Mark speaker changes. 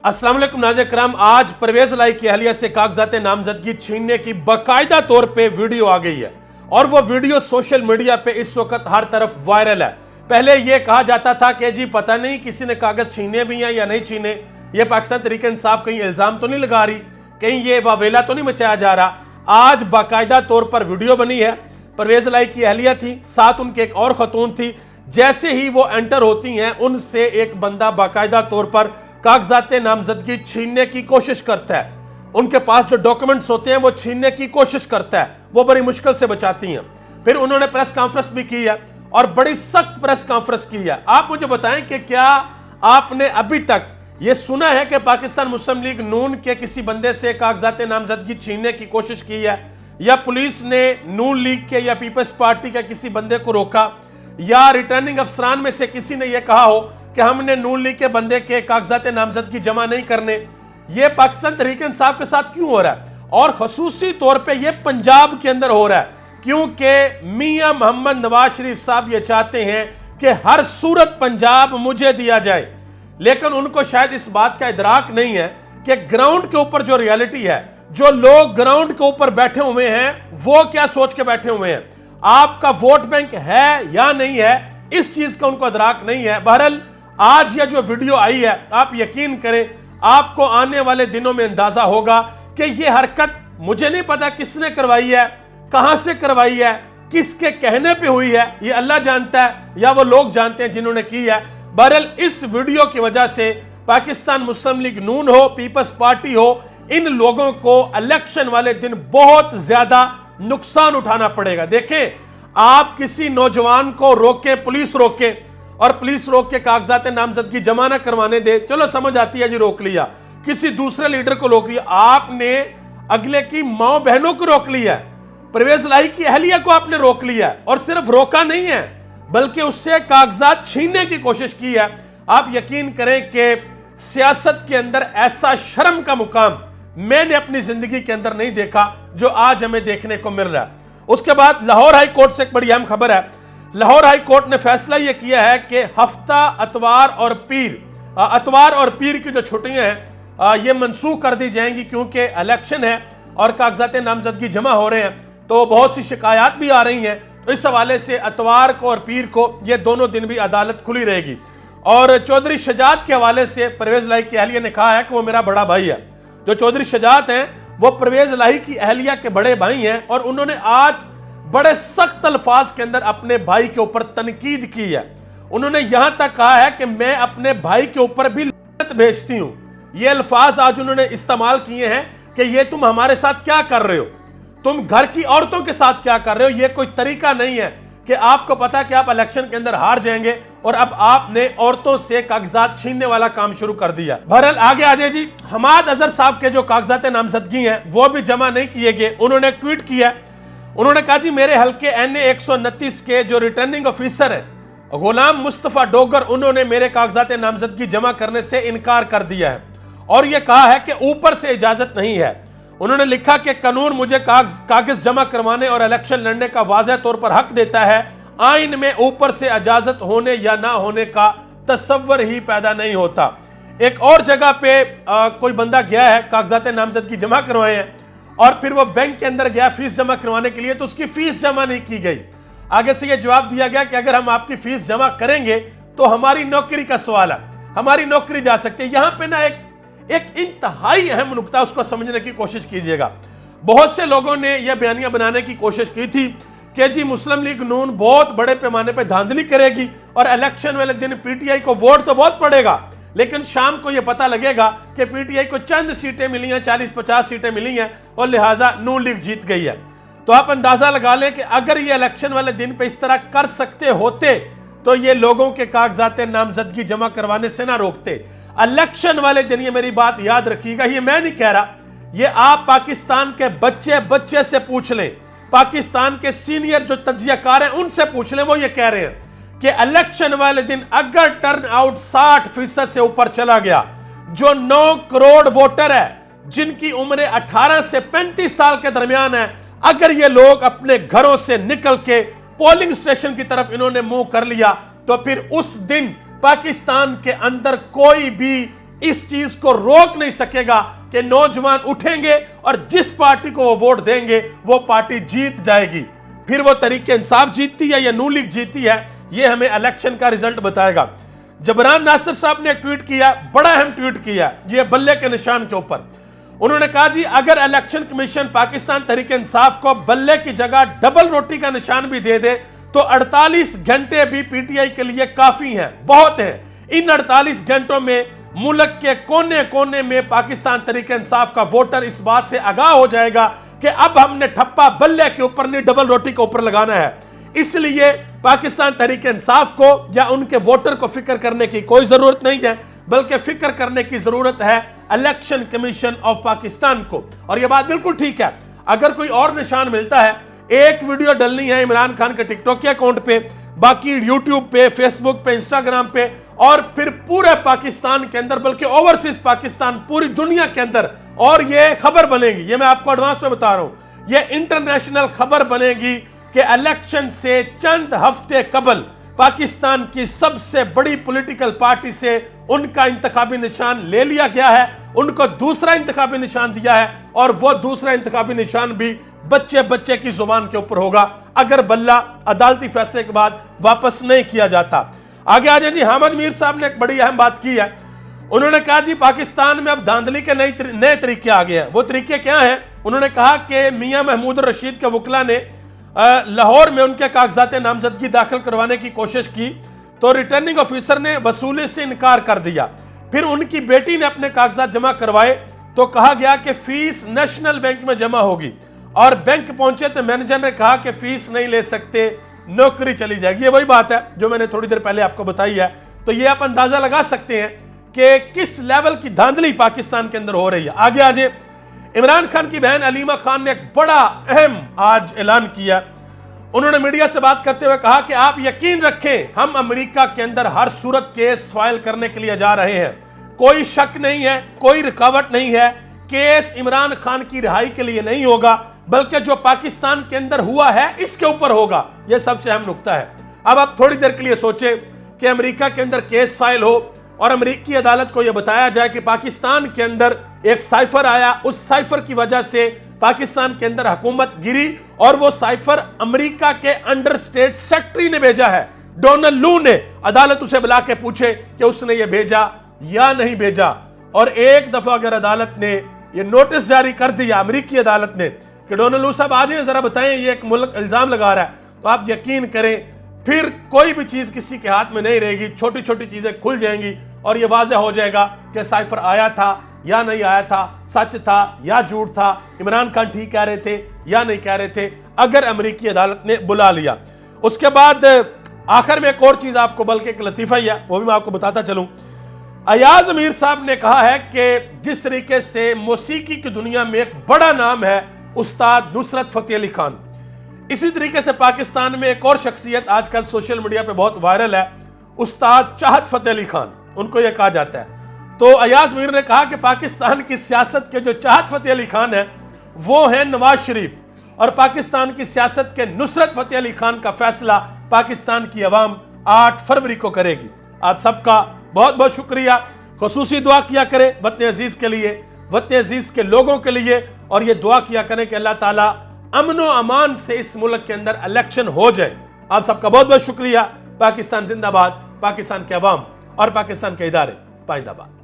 Speaker 1: अस्सलाम वालेकुम नाज़रीन करम। आज परवेज लाई की अहलिया से कागजात नामजदगी छीनने की बाकायदा तौर पे वीडियो आ गई है और वो वीडियो सोशल मीडिया पे इस वक्त हर तरफ वायरल है। पहले ये कहा जाता था कि जी पता नहीं किसी ने कागज छीने भी हैं या नहीं छीने, ये पाकिस्तान तहरीक इंसाफ कहीं इल्जाम तो नहीं लगा रही, कहीं ये वावेला तो नहीं मचाया जा रहा। आज बाकायदा तौर पर वीडियो बनी है। परवेज लाई की अहलिया थी, साथ उनके एक और खतून थी। जैसे ही वो एंटर होती हैं उनसे एक बंदा बाकायदा तौर पर कागजात नामजदगी छीनने की कोशिश करता है। उनके पास जो डॉक्यूमेंट्स होते हैं वो छीनने की कोशिश करता है, वो बड़ी मुश्किल से बचाती हैं। फिर उन्होंने प्रेस कॉन्फ्रेंस भी की है और बड़ी सख्त प्रेस कॉन्फ्रेंस की है। आप मुझे बताएं कि क्या आपने अभी तक ये सुना है कि पाकिस्तान मुस्लिम लीग नून के किसी बंदे से कागजात नामजदगी छीनने की कोशिश की है, या पुलिस ने नून लीग के या पीपल्स पार्टी के किसी बंदे को रोका, या रिटर्निंग अफसरान में से किसी ने यह कहा हो कि हमने नून लीग के बंदे के कागजात नामजदगी जमा नहीं करने। ये पाकिस्तान तहरीक इंसाफ के साथ क्यों हो रहा है, और खसूसी तौर पे ये पंजाब के अंदर हो रहा है, क्योंकि मियां मोहम्मद नवाज शरीफ साहब ये चाहते हैं कि हर सूरत पंजाब मुझे दिया जाए। लेकिन उनको शायद इस बात का इदराक नहीं है कि ग्राउंड के ऊपर जो रियलिटी है, जो लोग ग्राउंड के ऊपर बैठे हुए हैं वो क्या सोच के बैठे हुए हैं, आपका वोट बैंक है या नहीं है, इस चीज का उनको इदराक नहीं है। बहरहाल आज यह जो वीडियो आई है, आप यकीन करें आपको आने वाले दिनों में अंदाजा होगा कि यह हरकत मुझे नहीं पता किसने करवाई है, कहां से करवाई है, किसके कहने पे हुई है, यह अल्लाह जानता है या वो लोग जानते हैं जिन्होंने की है। बहरहाल इस वीडियो की वजह से पाकिस्तान मुस्लिम लीग नून हो, पीपल्स पार्टी हो, इन लोगों को इलेक्शन वाले दिन बहुत ज्यादा नुकसान उठाना पड़ेगा। देखें, आप किसी नौजवान को रोके, पुलिस रोके और पुलिस रोक के कागजात नामजदगी जमा ना करवाने दे, चलो समझ आती है जी, रोक लिया। किसी दूसरे लीडर को रोक लिया, आपने अगले की मां बहनों को रोक लिया, परवेज लाई की अहलिया को आपने रोक लिया, और सिर्फ रोका नहीं है बल्कि उससे कागजात छीनने की कोशिश की है। आप यकीन करें कि सियासत के अंदर ऐसा शर्म का मुकाम मैंने अपनी जिंदगी के अंदर नहीं देखा जो आज हमें देखने को मिल रहा है। उसके बाद लाहौर हाई कोर्ट से एक बड़ी अहम खबर है। लाहौर हाई कोर्ट ने फैसला यह किया है कि हफ्ता अतवार और पीर की जो छुट्टियां हैं ये मनसूख कर दी जाएंगी, क्योंकि इलेक्शन है और कागजात नामजदगी जमा हो रहे हैं, तो बहुत सी शिकायत भी आ रही हैं। तो इस हवाले से अतवार को और पीर को ये दोनों दिन भी अदालत खुली रहेगी। और चौधरी शजात के हवाले से परवेज लाई की अहलिया ने कहा है कि वो मेरा बड़ा भाई है। जो चौधरी शजात हैं वो परवेज लाई की अहलिया के बड़े भाई हैं, और उन्होंने आज बड़े सख्त अल्फाज के अंदर अपने भाई के ऊपर तनकीद की है। उन्होंने यहां तक कहा है कि मैं अपने भाई के ऊपर भी लानत भेजती हूं। ये अल्फाज आज उन्होंने इस्तेमाल किए हैं कि ये तुम हमारे साथ क्या कर रहे हो, तुम घर की औरतों के साथ क्या कर रहे हो। ये कोई तरीका नहीं है कि आपको पता कि आप इलेक्शन के अंदर हार जाएंगे और अब आपने औरतों से कागजात छीनने वाला काम शुरू कर दिया। बहरहाल आगे आ जाए जी। हमाद अजहर साहब के जो कागजात नामजदगी हैं वो भी जमा नहीं किए गए। उन्होंने एक ट्वीट किया, उन्होंने कहा जी मेरे हल्के NA 129 के जो रिटर्निंग ऑफिसर हैं गुलाम मुस्तफा डोगर, उन्होंने मेरे कागजात नामजदगी जमा करने से इनकार कर दिया है और यह कहा है कि ऊपर से इजाजत नहीं है। उन्होंने लिखा कि कानून मुझे कागज जमा करवाने और इलेक्शन लड़ने का वाज़ेह तौर पर हक देता है, आइन में ऊपर से इजाजत होने या ना होने का तस्वर ही पैदा नहीं होता। एक और जगह पे कोई बंदा गया है, कागजात नामजदगी जमा करवाए हैं और फिर वो बैंक के अंदर गया फीस जमा करवाने के लिए, तो उसकी फीस जमा नहीं की गई। आगे से ये जवाब दिया गया कि अगर हम आपकी फीस जमा करेंगे तो हमारी नौकरी का सवाल है, हमारी नौकरी जा सकती है। यहां पे ना एक इंतहाई अहम नुकता, उसको समझने की कोशिश कीजिएगा। बहुत से लोगों ने यह बयानियां बनाने की कोशिश की थी कि जी मुस्लिम लीग नून बहुत बड़े पैमाने पर धांधली करेगी और इलेक्शन वाले दिन PTI को वोट तो बहुत पड़ेगा, लेकिन शाम को यह पता लगेगा कि PTI को चंद सीटें मिली हैं, 40-50 सीटें मिली हैं और लिहाजा नून लीग जीत गई है। तो आप अंदाजा लगा लें कि अगर ये इलेक्शन वाले दिन पे इस तरह कर सकते होते तो ये लोगों के कागजात नामजदगी जमा करवाने से ना रोकते। इलेक्शन वाले दिन, ये मेरी बात याद रखिएगा, ये मैं नहीं कह रहा, ये आप पाकिस्तान के बच्चे से पूछ लें, पाकिस्तान के सीनियर जो तज्जियाकार हैं उनसे पूछ लें, वो ये कह रहे हैं कि इलेक्शन वाले दिन अगर टर्न आउट 60% से ऊपर चला गया, जो 9 करोड़ वोटर है जिनकी उम्र 18 से 35 साल के दरमियान है, अगर ये लोग अपने घरों से निकल के पोलिंग स्टेशन की तरफ इन्होंने मुंह कर लिया, तो फिर उस दिन पाकिस्तान के अंदर कोई भी इस चीज को रोक नहीं सकेगा कि नौजवान उठेंगे और जिस पार्टी को वो वोट देंगे वो पार्टी जीत जाएगी। फिर वो तरीके इंसाफ जीतती है या नून लीग जीतती है, ये हमें इलेक्शन का रिजल्ट बताएगा। जबरान नासिर साहब ने एक ट्वीट किया, बड़ा अहम ट्वीट किया, ये बल्ले के निशान के ऊपर। उन्होंने कहा जी अगर इलेक्शन कमीशन पाकिस्तान तहरीक इंसाफ को बल्ले की जगह डबल रोटी का निशान भी दे दे तो 48 घंटे भी पीटीआई के लिए काफी हैं, बहुत हैं। इन 48 घंटों में मुल्क के कोने कोने में पाकिस्तान तहरीक इंसाफ का वोटर इस बात से आगाह हो जाएगा कि अब हमने ठप्पा बल्ले के ऊपर नहीं डबल रोटी के ऊपर लगाना है। इसलिए पाकिस्तान तहरीक इंसाफ को या उनके वोटर को फिक्र करने की कोई जरूरत नहीं है, बल्कि फिक्र करने की जरूरत है इलेक्शन कमीशन ऑफ पाकिस्तान को। और यह बात बिल्कुल ठीक है, अगर कोई और निशान मिलता है, एक वीडियो डलनी है इमरान खान के टिकटॉक के अकाउंट पे, बाकी यूट्यूब पे, फेसबुक पे, इंस्टाग्राम पे, और फिर पूरे पाकिस्तान के अंदर, बल्कि ओवरसीज पाकिस्तान, पूरी दुनिया के अंदर, और ये खबर बनेगी, ये मैं आपको एडवांस में बता रहा हूं, ये इंटरनेशनल खबर बनेगी कि इलेक्शन से चंद हफ्ते कबल पाकिस्तान की सबसे बड़ी पॉलिटिकल पार्टी से उनका इंतखाबी निशान ले लिया गया है, उनको दूसरा इंतखाबी निशान दिया है, और वो दूसरा इंतखाबी निशान भी बच्चे बच्चे की जुबान के ऊपर होगा अगर बल्ला अदालती फैसले के बाद वापस नहीं किया जाता। आगे आ जाए जी, हामिद मीर साहब ने एक बड़ी अहम बात की है। उन्होंने कहा जी पाकिस्तान में अब धांधली के नए तरीके आ गए हैं। वो तरीके क्या हैं? उन्होंने कहा कि मियां महमूद रशीद के वकला ने लाहौर में उनके कागजात नामजदगी दाखिल करवाने की कोशिश की तो रिटर्निंग ऑफिसर ने वसूली से इनकार कर दिया। फिर उनकी बेटी ने अपने कागजात जमा करवाए तो कहा गया कि फीस नेशनल बैंक में जमा होगी, और बैंक पहुंचे तो मैनेजर ने कहा कि फीस नहीं ले सकते, नौकरी चली जाएगी। ये वही बात है जो मैंने थोड़ी देर पहले आपको बताई है। तो ये आप अंदाजा लगा सकते हैं कि किस लेवल की धांधली पाकिस्तान के अंदर हो रही है। आगे आ जाए, इमरान खान की बहन अलीमा खान ने एक बड़ा अहम आज ऐलान किया। उन्होंने मीडिया से बात करते हुए कहा कि आप यकीन रखें हम अमेरिका के अंदर हर सूरत केस फाइल करने के लिए जा रहे हैं, कोई शक नहीं है, कोई रुकावट नहीं है। केस इमरान खान की रिहाई के लिए नहीं होगा, बल्कि जो पाकिस्तान के अंदर हुआ है इसके ऊपर होगा। यह सबसे अहम नुकता है। अब आप थोड़ी देर के लिए सोचें कि अमेरिका के अंदर केस फाइल हो और अमेरिकी अदालत को यह बताया जाए कि पाकिस्तान के अंदर एक साइफर आया, उस साइफर की वजह से पाकिस्तान के अंदर हुकूमत गिरी, और वो साइफर अमेरिका के अंडर स्टेट सेक्रेटरी ने भेजा है। डोनाल्ड लू ने, अदालत उसे बुला के पूछे कि उसने ये भेजा या नहीं भेजा, और एक दफा अगर अदालत ने ये नोटिस जारी कर दिया, अमेरिकी अदालत ने, कि डोनाल्ड लू साहब आ जाएं जरा बताएं ये एक मुल्क इल्जाम लगा रहा है, तो आप यकीन करें फिर कोई भी चीज किसी के हाथ में नहीं रहेगी। छोटी छोटी चीजें खुल जाएंगी और ये वाज़ेह हो जाएगा कि साइफर आया था या नहीं आया था, सच था या झूठ था, इमरान खान ठीक कह रहे थे या नहीं कह रहे थे, अगर अमेरिकी अदालत ने बुला लिया। उसके बाद आखिर में एक और चीज आपको, बल्कि एक लतीफा ही है, वो भी मैं आपको बताता चलूं। अयाज मीर साहब ने कहा है कि जिस तरीके से मौसीकी की दुनिया में एक बड़ा नाम है उस्ताद नुसरत फतेह अली खान, इसी तरीके से पाकिस्तान में एक और शख्सियत आजकल सोशल मीडिया पे बहुत वायरल है, उस्ताद चाहत फतेह अली खान, उनको यह कहा जाता है। तो अयाज मीर ने कहा कि पाकिस्तान की सियासत के जो चाहत फतेह अली खान है वो है नवाज शरीफ, और पाकिस्तान की सियासत के नुसरत फतेह अली खान का फैसला पाकिस्तान की अवाम 8 फरवरी को करेगी। आप सबका बहुत बहुत शुक्रिया। खुसूसी दुआ किया करें वतन अजीज के लिए, वतन अजीज के लोगों के लिए, और ये दुआ किया करें कि अल्लाह ताला अमन व अमान से इस मुल्क के अंदर इलेक्शन हो जाए। आप सबका बहुत बहुत शुक्रिया। पाकिस्तान जिंदाबाद, पाकिस्तान के अवाम और पाकिस्तान के इदारे पाइंदाबाद।